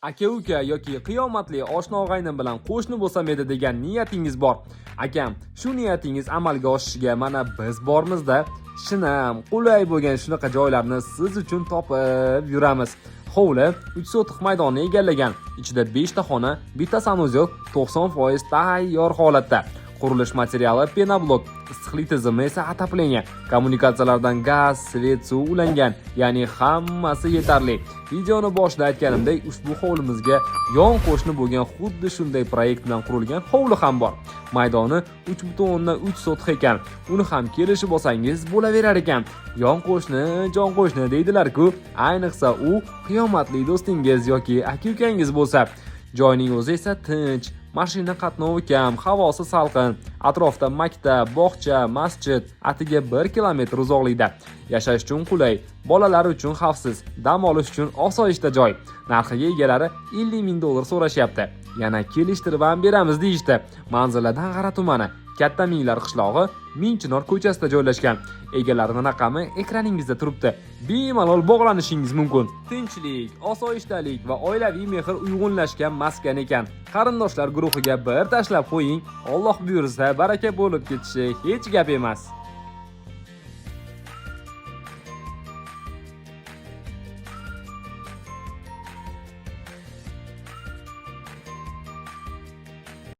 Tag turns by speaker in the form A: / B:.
A: aka-uka yoki qiyomatli oshna-og'aynim bilan qo'shni bo'lsam edi degan niyatingiz bor. Akam, shu niyatingiz amalga oshishiga mana biz bormizda. Shinam, qulay bo'lgan shunaqa joylarni siz uchun topib yuramiz. Hovli 3 sotix maydonni egallagan. Ichida 5 ta xona, bitta sanuzel 90% tayyor holatda. Qurilish materiali penoblok, issiqlik tizimi esa atapleniya. Kommunikatsiyalardan gaz, svet, suv ulangan, ya'ni hammasi yetarli. Videoni boshida aytganimdek, ushbu hovlimizga yon qo'shni bo'lgan xuddi shunday proyekt bilan qurilgan hovli ham bor. Maydoni 3.3 sotix ekan. Uni ham kelishib olsangiz bo'laverar ekan. Yon qo'shni, jon qo'shni deydilar-ku. Ayniqsa u qiyomatli do'stingiz yoki aka-ukangiz bo'lsa. Joyning o'zi esa tinch, mashina qatnovi kam, havosi salqin, atrofda maktab, bog'cha, masjid, atiga 1 kilometr uzoqlikda. Yashash uchun qulay, bolalar uchun xavfsiz, dam olish uchun osoyishta joy. Narxiga egalari $50,000 so'rashyapti. Yana kelishtirib ham beramiz deyishdi. Manzili Dang'ara tumani, Katta Minglar qishlog'i, Mingchinor ko'chasida joylashgan. Egalarining raqami ekraningizda turibdi. Bemalol bog'lanishingiz mumkin. Tinchlik, osoyishtalik va oilaviy mehr uyg'unlashgan maskan ekan. Qarindoshlar guruhiga bir tashlab qo'ying. Alloh buyursa, baraka bo'lib ketishi hech gap emas.